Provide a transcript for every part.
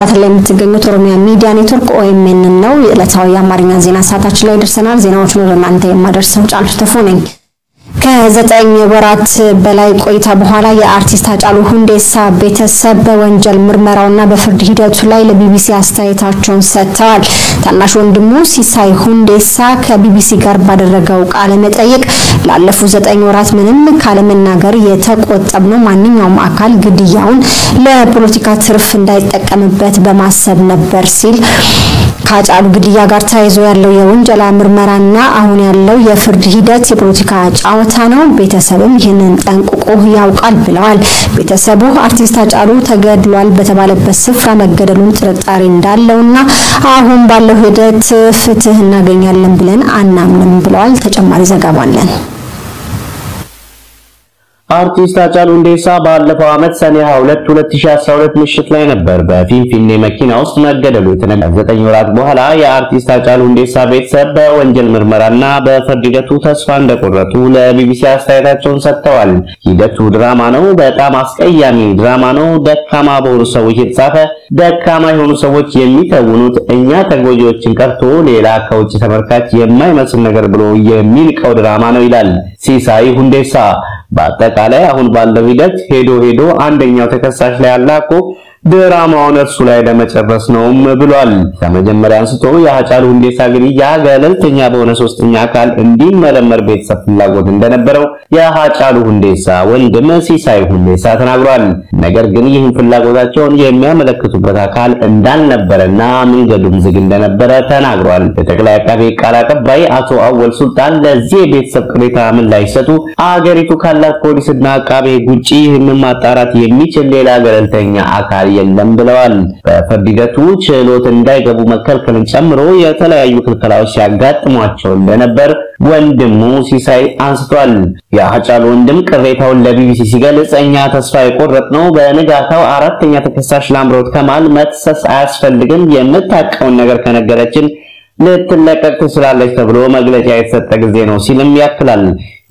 አተለም ተገኙት ኦሮሚያ ሚዲያ ኔትወርክ ኦኤምኤን ነው ለታው የአማርኛ ዜና ሰዓታችን ላይ ደርሰናል ዜናዎቹን ለማንተ የማደርሰው ጫልቱ ተፎነኝ ከ9 ወራት በላይ ቆይታ በኋላ የአርቲስት አጫሉ ሁንዴሳ ቤተሰብ በወንጀል ምርመራውና በፍርድ ሂደቱ ላይ ለቢቢሲ አስተያየታቸውን ሰጥተዋል ታናሽ ወንድሙ ሲሳይ ሁንዴሳ ከቢቢሲ ጋር ባደረገው ቃለ መጠይቅ ላለፉት 9 ወራት ምንም ካለመናገር የተቆጠብነው ማንኛውም አካል ግድያውን ለፖለቲካ ትርፍ እንዳይጠቀምበት በማሰብ ነበር ሲል ካጫሉ ግድያ ጋር ተያይዞ ያለው የወንጀል ምርመራና አሁን ያለው የፍርድ ሂደት የፖለቲካ ጫወታ ነው ቤተሰብም ይህንን ጠንቅቆ ያውቃል ብለዋል ቤተሰቡ አርቲስት አጫሉ ተገድሏል በተባለበት ስፍራ መገደሉን ጥርጣሬ እንዳለውና አሁን ባለው ሂደት ፍትህ እናገኛለን ብለን አናምንም ብለዋል ተጨማሪ ዘገባ አለን አርቲስት አጫሉ ሁንዴሳ ባለፈው አመት ሰኔ 22 2012 ምሽት ላይ ነበር በፊንፊኔ መኪና ውስጥ መገደሉ የተነገረው 9 ወራት በኋላ የአርቲስት አጫሉ ሁንዴሳ ቤተሰብ በወንጀል ምርመራና በፍርድ ሂደቱ ተስፋ እንደቆረጡ ለቢቢሲ አስተያየታቸውን ሰጥተዋል ሂደቱ ድራማ ነው በጣም አስቀያሚ ድራማ ነው ደካማ በሆኑ ሰዎች የተጻፈ ደካማ የሆኑ ሰዎች የሚተውኑት እኛ ተጎጂዎችን ቀርቶ ሌላ ከውጭ ተመልካች የማይመስል ነገር ብሎ የሚልቀው ድራማ ነው ይላል ሲሳይ ሁንዴሳ በአጠቃላይ አሁን ባለው ሂደት ሄዶ አንደኛው ተከሳሽ ላይ አላቆ ድራማውን እርሱ ላይ ለመጨረስ ነውም ብሏል ከመጀመሪያ አንስቶ የአጫሉ ሁንዴሳ ግድያ ገለልተኛ በሆነ ሶስተኛ አካል እንዲመረመር ቤተሰብ ፍላጎት እንደነበረው የአጫሉ ሁንዴሳ ወንድም ሲሳይ ሁንዴሳ ተናግሯል ነገር ግን ይህን ፍላጎታቸውን የሚያመለክቱበት አካል እንዳልነበረና መንገዱም ዝግ እንደነበረ ተናግሯል በጠቅላይ አቃቤ ቃል አቀባይ አቶ አወል ሱልጣን ለዚህ ቤተሰብ ቅሬታ ምላሽ ሰጡ አገሪቱ ካላት ፖሊስና አቃቤ ጉጪ ይህንን ማጣራት የሚችል ሌላ ገለልተኛ አካል የለም ብለዋል በፍርድ ሂደቱ ችሎት እንዳይገቡ መከልከልን ጨምሮ የተለያዩ ክልከላዎች ሲያጋጥሟቸው እንደነበር ወንድሙ ሲሳይ አንስቷል የአጫሉ ወንድም ቅሬታውን ለቢቢሲ ሲገልጽ እኛ ተስፋ የቆረጥነው በንጋታው አራተኛ ተከሳሽ ላምሮት ከማል መክሰስ አያስፈልግም የምታቀውን ነገር ከነገረችን ልትለቀቅ ትችላለች ተብሎ መግለጫ የተሰጠ ጊዜ ነው ሲልም ያክላል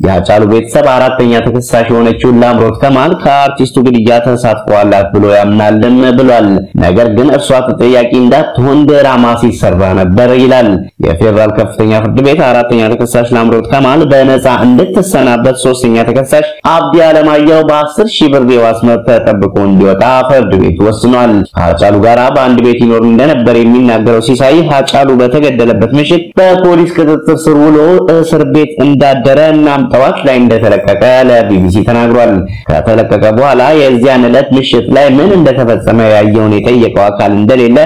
የአጫሉ ቤተሰብ አራተኛ ተከሳሽ የሆነችው ላምሮት ከማል ከአርቲስቱ ግድያ ተሳትፏላት ብሎ ያምናልም ብሏል ነገር ግን እርሷ ተጠያቂ እንዳትሆን ድራማ ሲሰራ ነበር ይላል የፌደራል ከፍተኛ ፍርድ ቤት አራተኛ ተከሳሽ ላምሮት ከማል በነፃ እንድትሰናበት ሶስተኛ ተከሳሽ አብዲ አለማየሁ በ10,000 ብር የዋስ መብት ተጠብቆ እንዲወጣ ፍርድ ቤት ወስኗል አጫሉ ጋራ በአንድ ቤት ይኖር እንደነበር የሚናገረው ሲሳይ አጫሉ በተገደለበት ምሽት በፖሊስ ቁጥጥር ስር ውሎ እስር ቤት እንዳደረና ጠዋት ላይ እንደተለቀቀ ለቢቢሲ ተናግሯል ከተለቀቀ በኋላ የዚያን ዕለት ምሽት ላይ ምን እንደተፈጸመ ያየውን የጠየቀው አካል እንደሌለ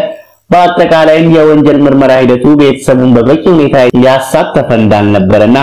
በአጠቃላይም የወንጀል ምርመራ ሂደቱ ቤተሰቡን በበቂ ሁኔታ ያሳተፈ እንዳልነበረና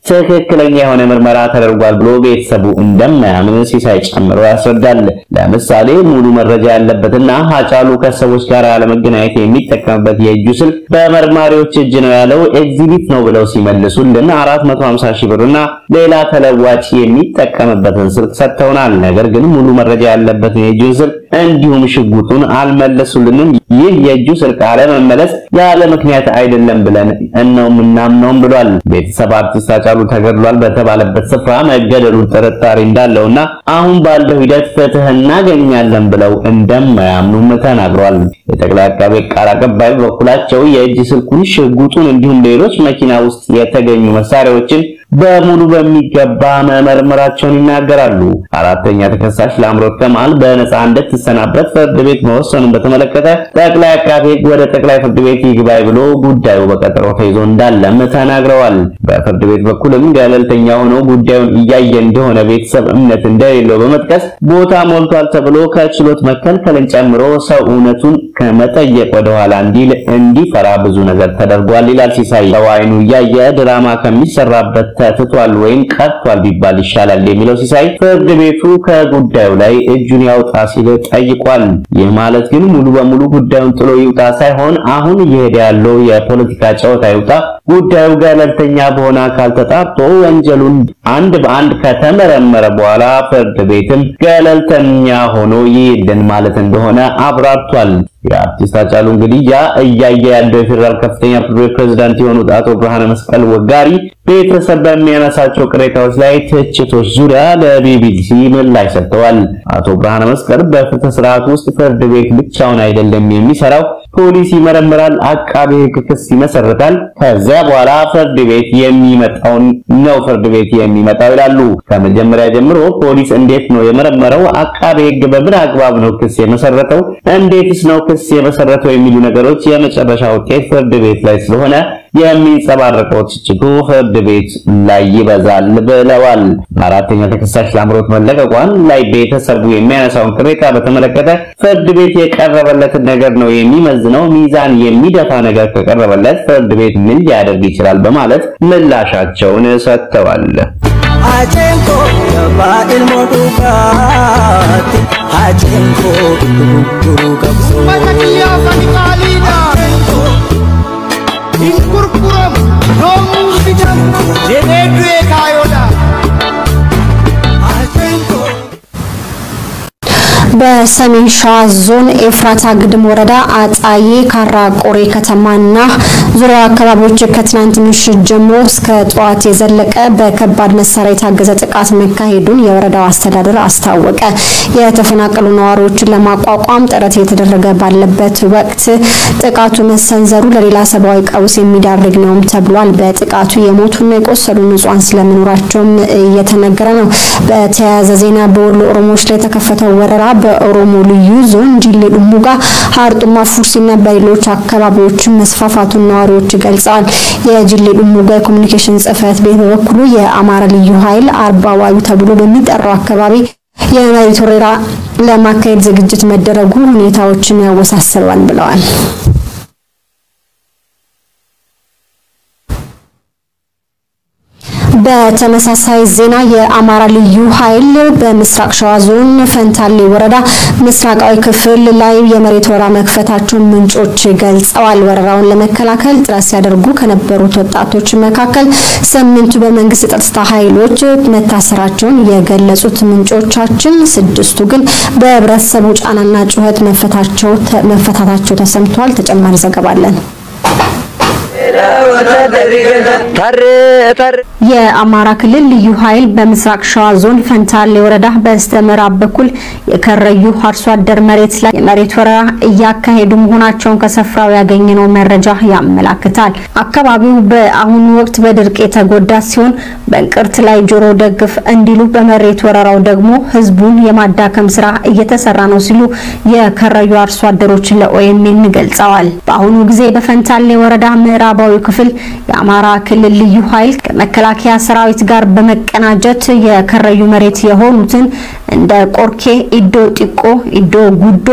ትክክለኛ የሆነ ምርመራ ተደርጓል ብሎ ቤተሰቡ እንደማያምን ሲሳይ ጨምሮ ያስረዳል ለምሳሌ ሙሉ መረጃ ያለበትና አጫሉ ከሰዎች ጋር ለመገናኘት የሚጠቀምበት የእጁ ስልክ በመርማሪዎች እጅ ነው ያለው ኤግዚቢት ነው ብለው ሲመልሱልን 450,000 ብርና ሌላ ተለዋጭ የሚጠቀምበትን ስልክ ሰጥተውናል ነገር ግን ሙሉ መረጃ ያለበትን የእጁ ስልክ እንዲሁም ሽጉጡን አልመለሱልንም ይህ የእጁ ስልክ አለመመለስ ያለ ምክንያት አይደለም ብለን እናምነውም ብሏል ቤተሰብ አርቲስት አጫሉ ተገድሏል በተባለበት ስፍራ መገደሉን ጥርጣሬ እንዳለውና አሁን ባለው ሂደት ፍትህ እናገኛለን ብለው እንደማያምኑም ተናግሯል የጠቅላይ አቃቤ ቃል አቀባይ በኩላቸው የእጅ ስልኩን ሽጉጡን እንዲሁም ሌሎች መኪና ውስጥ የተገኙ መሳሪያዎችን በሙሉ በሚገባ መመርመራቸውን ይናገራሉ አራተኛ ተከሳሽ ላምሮት ከማል በነፃ እንድትሰናበት ፍርድ ቤት መወሰኑን በተመለከተ ጠቅላይ አቃቤ ወደ ጠቅላይ ፍርድ ቤት ይግባይ ብሎ ጉዳዩ በቀጠሮ ተይዞ እንዳለም ተናግረዋል በፍርድ ቤት በኩልም ገለልተኛ ሆኖ ጉዳዩን እያየ እንደሆነ ቤተሰብ እምነት እንደሌለው በመጥቀስ ቦታ ሞልቷል ተብሎ ከችሎት መከልከልን ጨምሮ ሰው እውነቱን ከመጠየቅ ወደ ኋላ እንዲፈራ ብዙ ነገር ተደርጓል ይላል ሲሳይ አይኑ ያየ ድራማ ከሚሰራበት ተትቷል ወይም ቀርቷል ቢባል ይሻላል የሚለው ሲሳይ ፍርድ ቤቱ ከጉዳዩ ላይ እጁን ያውጣ ሲል ጠይቋል ይህ ማለት ግን ሙሉ በሙሉ ጉዳዩን ጥሎ ይውጣ ሳይሆን አሁን እየሄደ ያለው የፖለቲካ ጨዋታ ይውጣ ጉዳዩ ገለልተኛ በሆነ አካል ተጣርቶ ወንጀሉን አንድ በአንድ ከተመረመረ በኋላ ፍርድ ቤትም ገለልተኛ ሆኖ ይይልን ማለት እንደሆነ አብራርቷል የአርቲስት ሃጫሉ ግድያ እያየ ያለው የፌደራል ከፍተኛ ፍርድ ቤት ፕሬዝዳንት የሆኑት አቶ ብርሃነ መስቀል ወጋሪ ቤተሰብ በሚያነሳቸው ቅሬታዎች ላይ ትችቶች ዙሪያ ለቢቢሲ ምላሽ ሰጥተዋል። አቶ ብርሃነ መስቀል በፍትህ ስርዓት ውስጥ ፍርድ ቤት ብቻውን አይደለም የሚሰራው፣ ፖሊስ ይመረምራል፣ አቃቤ ሕግ ክስ ይመሰርታል፣ ከዚያ በኋላ ፍርድ ቤት የሚመጣው ይላሉ። ከመጀመሪያ ጀምሮ ፖሊስ እንዴት ነው የመረመረው? አቃቤ ሕግ በምን አግባብ ነው ክስ የመሰረተው? እንዴትስ ነው ክስ የመሰረተው? የሚሉ ነገሮች የመጨረሻ ውጤት ፍርድ ቤት ላይ ስለሆነ የሚንጸባረቀው ትችቱ ፍርድ ቤት ላይ ይበዛል ብለዋል። አራተኛ ተከሳሽ ለአምሮት መለቀቋን ላይ ቤተሰቡ የሚያነሳውን ቅሬታ በተመለከተ ፍርድ ቤት የቀረበለትን ነገር ነው የሚመዝነው። ሚዛን የሚደፋ ነገር ከቀረበለት ፍርድ ቤት ምን ሊያደርግ ይችላል በማለት ምላሻቸውን ሰጥተዋል። አጀንኮ ባኢል ሞዱካት አጀንኮ ዱሩ ገብሶ ማታኪያ ፋኒካሊዳ ኢንኩርኩረም ዶሙ ቢጃም ጄኔዱ ካዮዳ አጀንኮ በሰሜን ሸዋ ዞን ኤፍራታ ግድም ወረዳ አጣዬ ካራ ቆሬ ከተማና ዙሪያ አካባቢዎች ከትናንት ምሽት ጀምሮ እስከ ጧት የዘለቀ በከባድ መሳሪያ የታገዘ ጥቃት መካሄዱን የወረዳው አስተዳደር አስታወቀ። የተፈናቀሉ ነዋሪዎችን ለማቋቋም ጥረት የተደረገ ባለበት ወቅት ጥቃቱ መሰንዘሩ ለሌላ ሰብአዊ ቀውስ የሚዳርግ ነው ተብሏል። በጥቃቱ የሞቱና የቆሰሉ ንጹሃን ስለመኖራቸውም እየተነገረ ነው። በተያያዘ ዜና በወሎ ኦሮሞዎች ላይ የተከፈተው ወረራ በኦሮሞ ልዩ ዞን ጅሌ ዱሙጋ ሀርጡማ ፉርሲና በሌሎች አካባቢዎች መስፋፋቱን ነዋሪዎች ገልጸዋል። የጅሌ ዱሙጋ ኮሚኒኬሽን ጽህፈት ቤት በበኩሉ የአማራ ልዩ ኃይል አርባዋዩ ተብሎ በሚጠራው አካባቢ የመሬት ወረራ ለማካሄድ ዝግጅት መደረጉ ሁኔታዎችን ያወሳስባል ብለዋል። በተመሳሳይ ዜና የአማራ ልዩ ኃይል በምስራቅ ሸዋ ዞን ፈንታሌ ወረዳ ምስራቃዊ ክፍል ላይ የመሬት ወረራ መክፈታቸውን ምንጮች ገልጸዋል። ወረራውን ለመከላከል ጥረት ሲያደርጉ ከነበሩት ወጣቶች መካከል 8ቱ በመንግስት ጸጥታ ኃይሎች መታሰራቸውን የገለጹት ምንጮቻችን 6ቱ ግን በህብረተሰቡ ጫናና ጩኸት መፈታታቸው ተሰምቷል። ተጨማሪ ዘገባ አለን። የአማራ ክልል ልዩ ኃይል በምስራቅ ሸዋ ዞን ፈንታሌ ወረዳ በስተምዕራብ በኩል የከረዩ አርሶ አደር መሬት ላይ የመሬት ወረራ እያካሄዱ መሆናቸውን ከስፍራው ያገኘነው መረጃ ያመለክታል። አካባቢው በአሁኑ ወቅት በድርቅ የተጎዳ ሲሆን በእንቅርት ላይ ጆሮ ደግፍ እንዲሉ በመሬት ወረራው ደግሞ ህዝቡን የማዳከም ስራ እየተሰራ ነው ሲሉ የከረዩ አርሶ አደሮች ለኦኤምኤን ገልጸዋል። በአሁኑ ጊዜ በፈንታሌ ወረዳ ምዕራባዊ ክፍል የአማራ ክልል ልዩ ኃይል ከመከላከያ ሰራዊት ጋር በመቀናጀት የከረዩ መሬት የሆኑትን እንደ ቆርኬ፣ ኢዶ ጢቆ፣ ኢዶ ጉዶ፣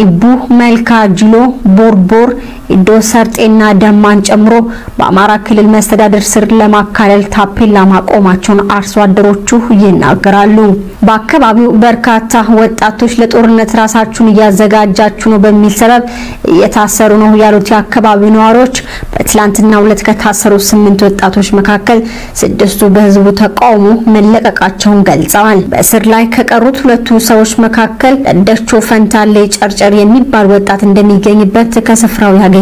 ኢቡ፣ መልካ ጅሎ፣ ቦርቦር፣ ኢዶ ሰርጤና ደማን ጨምሮ በአማራ ክልል መስተዳድር ስር ለማካለል ታፔላ ማቆማቸውን አርሶ አደሮቹ ይናገራሉ። በአካባቢው በርካታ ወጣቶች ለጦርነት ራሳቸውን እያዘጋጃችሁ ነው በሚል ሰበብ እየታሰሩ ነው ያሉት የአካባቢው ነዋሪዎች በትላንትናው ዕለት ከታሰሩ 8 ወጣቶች መካከል 6ቱ በህዝቡ ተቃውሞ መለቀቃቸውን ገልጸዋል። በእስር ላይ ከቀሩት 2 ሰዎች መካከል ደደቾ ፈንታሌ ጨርጨር የሚባል ወጣት እንደሚገኝበት ከስፍራው ያገኘነው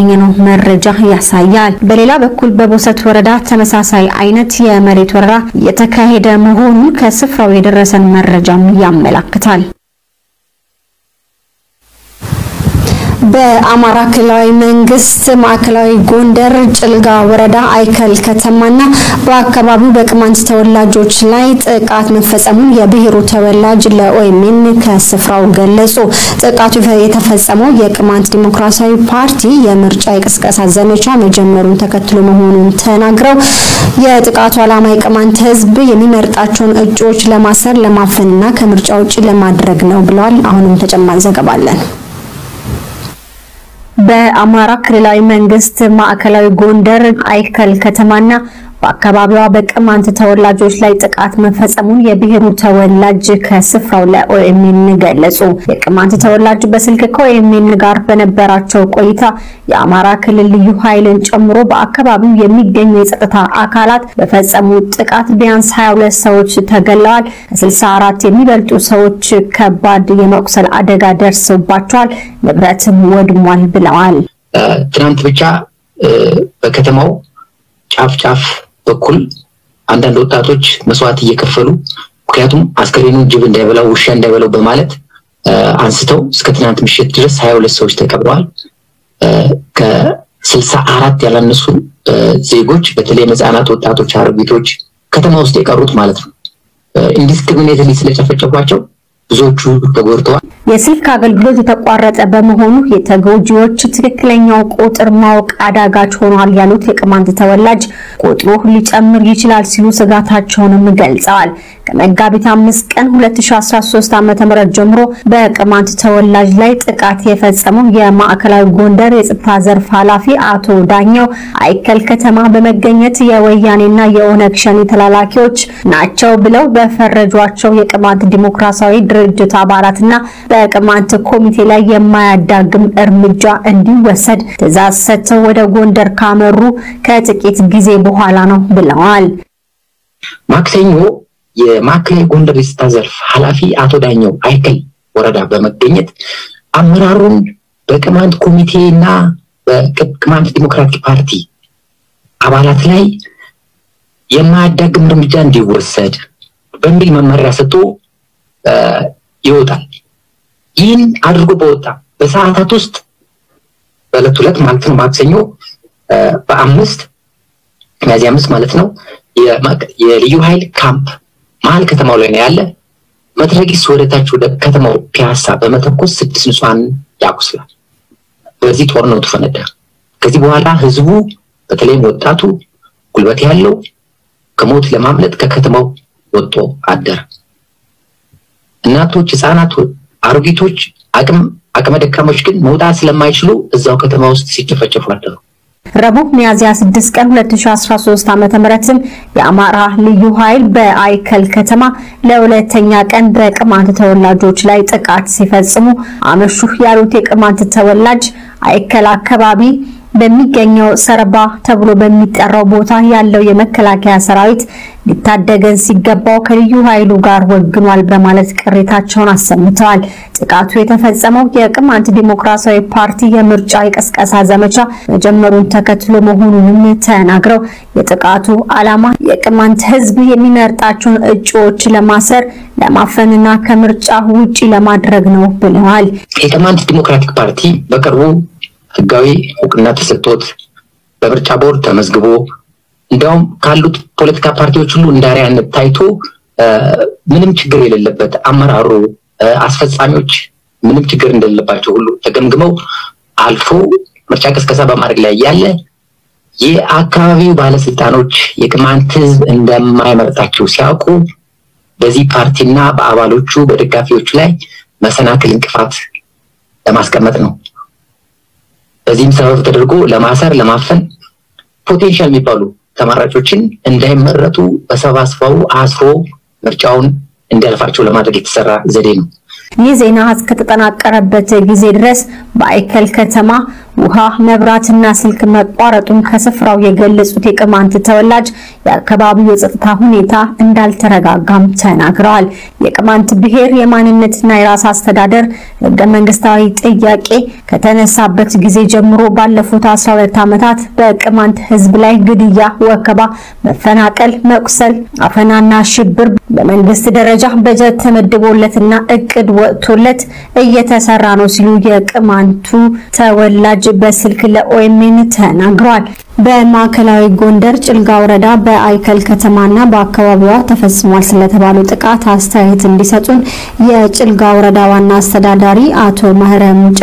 መረጃ ያሳያል። በሌላ በኩል በቦሰት ወረዳ ተመሳሳይ አይነት የመሬት ወረራ የተካሄደ መሆኑን ከስፍራው የደረሰን መረጃም ያመለክታል። በአማራ ክልላዊ መንግስት ማዕከላዊ ጎንደር ጭልጋ ወረዳ አይከል ከተማና በአካባቢው በቅማንት ተወላጆች ላይ ጥቃት መፈጸሙን የብሔሩ ተወላጅ ለኦኤምኤን ከስፍራው ገለጹ። ጥቃቱ የተፈጸመው የቅማንት ዲሞክራሲያዊ ፓርቲ የምርጫ የቅስቀሳ ዘመቻ መጀመሩን ተከትሎ መሆኑን ተናግረው የጥቃቱ ዓላማ የቅማንት ህዝብ የሚመርጣቸውን እጩዎች ለማሰር ለማፈንና ከምርጫ ውጪ ለማድረግ ነው ብለዋል። አሁንም ተጨማሪ ዘገባ አለን። በአማራ ክልላዊ መንግስት ማዕከላዊ ጎንደር አይከል ከተማና በአካባቢዋ በቅማንት ተወላጆች ላይ ጥቃት መፈጸሙን የብሔሩ ተወላጅ ከስፍራው ለኦኤምኤን ገለጹ። የቅማንት ተወላጅ በስልክ ከኦኤምኤን ጋር በነበራቸው ቆይታ የአማራ ክልል ልዩ ኃይልን ጨምሮ በአካባቢው የሚገኙ የጸጥታ አካላት በፈጸሙ ጥቃት ቢያንስ 22 ሰዎች ተገለዋል፣ ከ64 የሚበልጡ ሰዎች ከባድ የመቁሰል አደጋ ደርሶባቸዋል፣ ንብረትም ወድሟል ብለዋል። ትናንት ብቻ በከተማው ጫፍ በኩል አንዳንድ ወጣቶች መስዋዕት እየከፈሉ ምክንያቱም አስከሬኑን ጅብ እንዳይበላው ውሻ እንዳይበላው በማለት አንስተው እስከ ትናንት ምሽት ድረስ 22 ሰዎች ተቀብረዋል። ከ64 ያላነሱ ዜጎች በተለይ ህፃናት፣ ወጣቶች፣ አሮጊቶች ከተማ ውስጥ የቀሩት ማለት ነው ኢንዲስክሪሚኔትሊ ስለጨፈጨፏቸው ብዙዎቹ ተጎድተዋል። የስልክ አገልግሎት የተቋረጠ በመሆኑ የተጎጂዎች ትክክለኛው ቁጥር ማወቅ አዳጋች ሆኗል ያሉት የቅማንት ተወላጅ ቁጥሩ ሊጨምር ይችላል ሲሉ ስጋታቸውንም ገልጸዋል። ከመጋቢት 5 ቀን 2013 ዓ.ም ጀምሮ በቅማንት ተወላጅ ላይ ጥቃት የፈጸመው የማዕከላዊ ጎንደር የጸጥታ ዘርፍ ኃላፊ አቶ ዳኛው አይከል ከተማ በመገኘት የወያኔና የኦነግ ሸኔ ተላላኪዎች ናቸው ብለው በፈረጇቸው የቅማንት ዲሞክራሲያዊ ድርጅት አባላትና በቅማንት ኮሚቴ ላይ የማያዳግም እርምጃ እንዲወሰድ ትዕዛዝ ሰጥተው ወደ ጎንደር ካመሩ ከጥቂት ጊዜ በኋላ ነው ብለዋል። ማክሰኞ የማዕከላዊ ጎንደር የጸጥታ ዘርፍ ኃላፊ አቶ ዳኛው አይከል ወረዳ በመገኘት አመራሩን በቅማንት ኮሚቴና በቅማንት ዲሞክራቲክ ፓርቲ አባላት ላይ የማያዳግም እርምጃ እንዲወሰድ በሚል መመሪያ ሰጥቶ ይወጣል። ይህን አድርጎ በወጣ በሰዓታት ውስጥ በዕለት ሁለት ማለት ነው ማክሰኞ ሚያዝያ 5 ማለት ነው የልዩ ኃይል ካምፕ መሀል ከተማው ላይ ነው ያለ መትረጊስ ወደታች ወደ ከተማው ፒያሳ በመተኮስ 6 ንጹሃን ያቆስላል። በዚህ ጦርነቱ ፈነዳ። ከዚህ በኋላ ህዝቡ በተለይ ወጣቱ ጉልበት ያለው ከሞት ለማምለጥ ከከተማው ወጥቶ አደረ። እናቶች፣ ህፃናት፣ አሮጊቶች አቅመ ደካሞች ግን መውጣት ስለማይችሉ እዛው ከተማ ውስጥ ሲጨፈጨፉ አደሩ። ረቡዕ ሚያዝያ 6 ቀን 2013 ዓ.ም የአማራ ልዩ ኃይል በአይከል ከተማ ለሁለተኛ ቀን በቅማንት ተወላጆች ላይ ጥቃት ሲፈጽሙ አመሹ ያሉት የቅማንት ተወላጅ አይከል አካባቢ በሚገኘው ሰርባ ተብሎ በሚጠራው ቦታ ያለው የመከላከያ ሰራዊት ሊታደገን ሲገባው ከልዩ ኃይሉ ጋር ወግኗል በማለት ቅሬታቸውን አሰምተዋል። ጥቃቱ የተፈጸመው የቅማንት ዲሞክራሲያዊ ፓርቲ የምርጫ የቀስቀሳ ዘመቻ መጀመሩን ተከትሎ መሆኑንም ተናግረው የጥቃቱ ዓላማ የቅማንት ህዝብ የሚመርጣቸውን እጩዎች ለማሰር ለማፈንና ከምርጫ ውጪ ለማድረግ ነው ብለዋል። የቅማንት ዲሞክራቲክ ፓርቲ በቅርቡ ህጋዊ እውቅና ተሰጥቶት በምርጫ ቦርድ ተመዝግቦ እንደውም ካሉት ፖለቲካ ፓርቲዎች ሁሉ እንዳሪያነት ታይቶ ምንም ችግር የሌለበት አመራሩ አስፈጻሚዎች ምንም ችግር እንደሌለባቸው ሁሉ ተገምግመው አልፎ ምርጫ ቅስቀሳ በማድረግ ላይ ያለ የአካባቢው ባለስልጣኖች የቅማንት ህዝብ እንደማይመርጣቸው ሲያውቁ በዚህ ፓርቲና በአባሎቹ በደጋፊዎቹ ላይ መሰናክል እንቅፋት ለማስቀመጥ ነው። በዚህም ሰበብ ተደርጎ ለማሰር ለማፈን ፖቴንሻል የሚባሉ ተማራጮችን እንዳይመረጡ በሰባስበው አስሮ ምርጫውን እንዲያልፋቸው ለማድረግ የተሰራ ዘዴ ነው። ይህ ዜና እስከተጠናቀረበት ጊዜ ድረስ በአይከል ከተማ ውሃ፣ መብራትና ስልክ መቋረጡን ከስፍራው የገለጹት የቅማንት ተወላጅ የአካባቢው የጸጥታ ሁኔታ እንዳልተረጋጋም ተናግረዋል። የቅማንት ብሔር የማንነትና የራስ አስተዳደር ህገ መንግስታዊ ጥያቄ ከተነሳበት ጊዜ ጀምሮ ባለፉት 12 ዓመታት በቅማንት ህዝብ ላይ ግድያ፣ ወከባ፣ መፈናቀል፣ መቁሰል፣ አፈናና ሽብር በመንግስት ደረጃ በጀት ተመድቦለትና እቅድ ወጥቶለት እየተሰራ ነው ሲሉ የቅማንቱ ተወላጅ በስልክ ለኦኤምኤን ተናግሯል። በማዕከላዊ ጎንደር ጭልጋ ወረዳ በአይከል ከተማና በአካባቢዋ ተፈጽሟል ስለተባለው ጥቃት አስተያየት እንዲሰጡን የጭልጋ ወረዳ ዋና አስተዳዳሪ አቶ ማህረም ሙጬ፣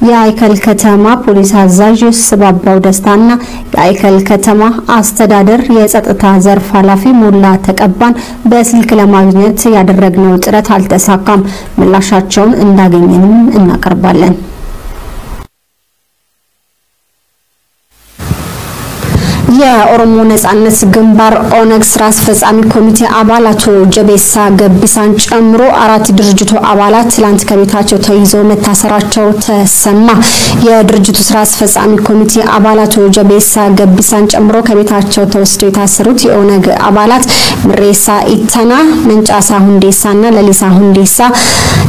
የአይከል ከተማ ፖሊስ አዛዥ ስባባው ደስታና የአይከል ከተማ አስተዳደር የጸጥታ ዘርፍ ኃላፊ ሙላ ተቀባን በስልክ ለማግኘት ያደረግነው ጥረት አልተሳካም። ምላሻቸውን እንዳገኘንም እናቀርባለን። የኦሮሞ ነጻነት ግንባር ኦነግ ስራ አስፈጻሚ ኮሚቴ አባል አቶ ጀቤሳ ገቢሳን ጨምሮ 4 ድርጅቱ አባላት ትላንት ከቤታቸው ተይዘው መታሰራቸው ተሰማ። የድርጅቱ ስራ አስፈጻሚ ኮሚቴ አባል አቶ ጀቤሳ ገቢሳን ጨምሮ ከቤታቸው ተወስደው የታሰሩት የኦነግ አባላት ምሬሳ ኢተና፣ መንጫሳ ሁንዴሳና ለሊሳ ሁንዴሳ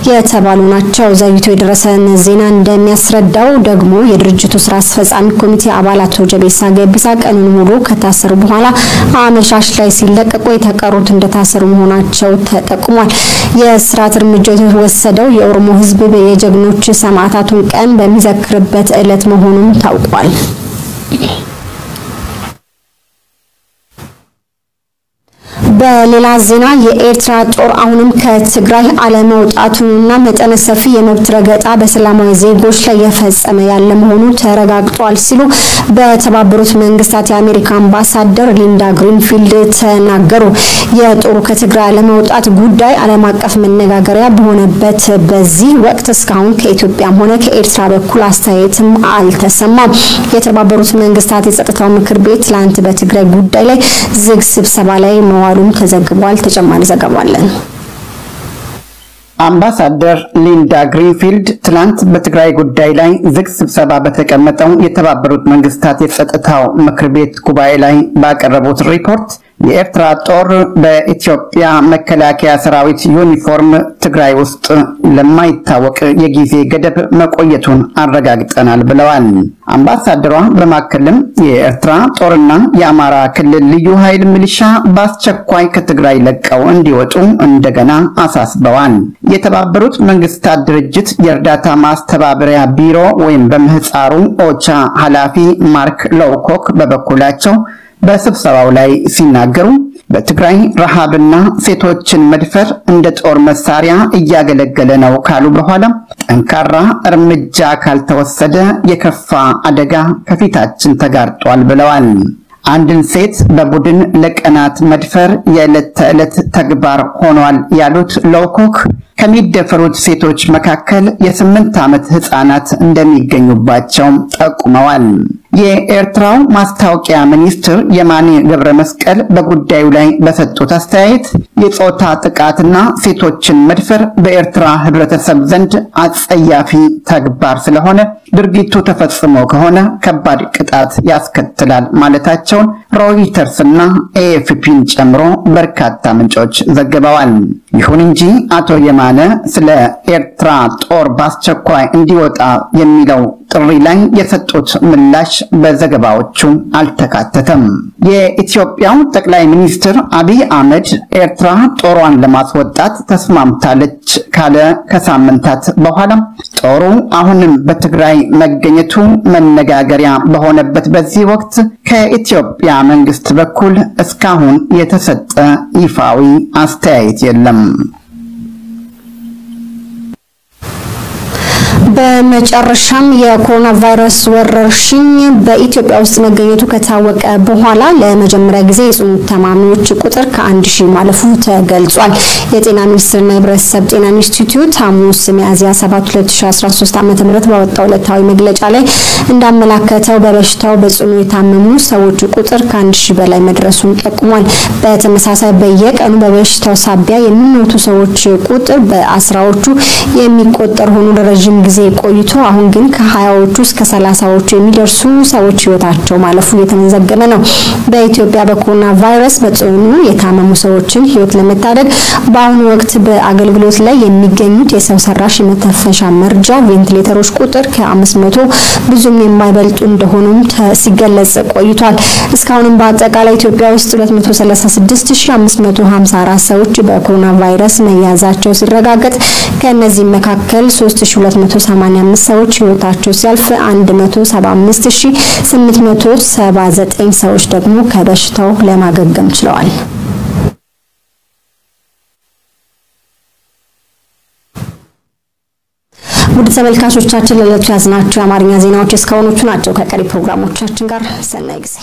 የተባሉ ናቸው። ዘይቶ የደረሰን ዜና እንደሚያስረዳው ደግሞ የድርጅቱ ስራ አስፈጻሚ ኮሚቴ አባል አቶ ጀቤሳ ገቢሳ ቀኑን ሙሉ ከታሰሩ በኋላ አመሻሽ ላይ ሲለቀቁ የተቀሩት እንደታሰሩ መሆናቸው ተጠቁሟል። የስርዓት እርምጃ የተወሰደው የኦሮሞ ህዝብ የጀግኖች ሰማዕታቱን ቀን በሚዘክርበት ዕለት መሆኑን ታውቋል። በሌላ ዜና የኤርትራ ጦር አሁንም ከትግራይ አለመውጣቱንና መጠነ ሰፊ የመብት ረገጣ በሰላማዊ ዜጎች ላይ የፈጸመ ያለ መሆኑ ተረጋግጧል ሲሉ በተባበሩት መንግስታት የአሜሪካ አምባሳደር ሊንዳ ግሪንፊልድ ተናገሩ። የጦሩ ከትግራይ አለመውጣት ጉዳይ ዓለም አቀፍ መነጋገሪያ በሆነበት በዚህ ወቅት እስካሁን ከኢትዮጵያም ሆነ ከኤርትራ በኩል አስተያየትም አልተሰማም። የተባበሩት መንግስታት የጸጥታው ምክር ቤት ትላንት በትግራይ ጉዳይ ላይ ዝግ ስብሰባ ላይ መዋሉን ተዘግቧል። ተጨማሪ ዘገባ አለን። አምባሳደር ሊንዳ ግሪንፊልድ ትላንት በትግራይ ጉዳይ ላይ ዝግ ስብሰባ በተቀመጠው የተባበሩት መንግስታት የጸጥታው ምክር ቤት ጉባኤ ላይ ባቀረቡት ሪፖርት የኤርትራ ጦር በኢትዮጵያ መከላከያ ሰራዊት ዩኒፎርም ትግራይ ውስጥ ለማይታወቅ የጊዜ ገደብ መቆየቱን አረጋግጠናል ብለዋል። አምባሳደሯ በማከልም የኤርትራ ጦርና የአማራ ክልል ልዩ ኃይል ሚሊሻ በአስቸኳይ ከትግራይ ለቀው እንዲወጡ እንደገና አሳስበዋል። የተባበሩት መንግስታት ድርጅት የእርዳታ ማስተባበሪያ ቢሮ ወይም በምህፃሩ ኦቻ ኃላፊ ማርክ ሎውኮክ በበኩላቸው በስብሰባው ላይ ሲናገሩ በትግራይ ረሃብና ሴቶችን መድፈር እንደ ጦር መሳሪያ እያገለገለ ነው ካሉ በኋላ ጠንካራ እርምጃ ካልተወሰደ የከፋ አደጋ ከፊታችን ተጋርጧል ብለዋል። አንድን ሴት በቡድን ለቀናት መድፈር የዕለት ተዕለት ተግባር ሆኗል ያሉት ሎውኮክ ከሚደፈሩት ሴቶች መካከል የ8 ዓመት ህፃናት እንደሚገኙባቸው ጠቁመዋል። የኤርትራው ማስታወቂያ ሚኒስትር የማኔ ገብረ መስቀል በጉዳዩ ላይ በሰጡት አስተያየት የጾታ ጥቃትና ሴቶችን መድፈር በኤርትራ ህብረተሰብ ዘንድ አጸያፊ ተግባር ስለሆነ ድርጊቱ ተፈጽሞ ከሆነ ከባድ ቅጣት ያስከትላል ማለታቸውን ሮይተርስና ኤኤፍፒን ጨምሮ በርካታ ምንጮች ዘግበዋል። ይሁን እንጂ አቶ የማነ ስለ ኤርትራ ጦር በአስቸኳይ እንዲወጣ የሚለው ጥሪ ላይ የሰጡት ምላሽ በዘገባዎቹ አልተካተተም። የኢትዮጵያው ጠቅላይ ሚኒስትር አብይ አህመድ ኤርትራ ጦሯን ለማስወጣት ተስማምታለች ካለ ከሳምንታት በኋላ ጦሩ አሁንም በትግራይ መገኘቱ መነጋገሪያ በሆነበት በዚህ ወቅት ከኢትዮጵያ መንግስት በኩል እስካሁን የተሰጠ ይፋዊ አስተያየት የለም። በመጨረሻም የኮሮና ቫይረስ ወረርሽኝ በኢትዮጵያ ውስጥ መገኘቱ ከታወቀ በኋላ ለመጀመሪያ ጊዜ የጽኑ ታማሚዎች ቁጥር ከ1000 ማለፉ ተገልጿል። የጤና ሚኒስቴርና የህብረተሰብ ጤና ኢንስቲትዩት ሐሙስ ሚያዝያ 7 2013 ዓ.ም ባወጣው ዕለታዊ መግለጫ ላይ እንዳመላከተው በበሽታው በጽኑ የታመሙ ሰዎች ቁጥር ከ1000 በላይ መድረሱን ጠቁሟል። በተመሳሳይ በየቀኑ በበሽታው ሳቢያ የሚሞቱ ሰዎች ቁጥር በአስራዎቹ የሚቆጠር ሆኖ ለረጅም ጊዜ ቆይቶ አሁን ግን ከ20ዎቹ እስከ 30ዎቹ የሚደርሱ ሰዎች ህይወታቸው ማለፉ የተመዘገበ ነው። በኢትዮጵያ በኮሮና ቫይረስ በጽኑ የታመሙ ሰዎችን ህይወት ለመታደግ በአሁኑ ወቅት በአገልግሎት ላይ የሚገኙት የሰው ሰራሽ የመተንፈሻ መርጃ ቬንቲሌተሮች ቁጥር ከ500 ብዙም የማይበልጡ እንደሆኑም ሲገለጽ ቆይቷል። እስካሁንም በአጠቃላይ ኢትዮጵያ ውስጥ 236554 ሰዎች በኮሮና ቫይረስ መያዛቸው ሲረጋገጥ ከነዚህ መካከል 3285 ሰዎች ህይወታቸው ሲያልፍ 175879 ሰዎች ደግሞ ከበሽታው ለማገገም ችለዋል። ውድ ተመልካቾቻችን ለዕለቱ ያዝናቸው የአማርኛ ዜናዎች እስካሁኖቹ ናቸው። ከቀሪ ፕሮግራሞቻችን ጋር ሰናይ ጊዜ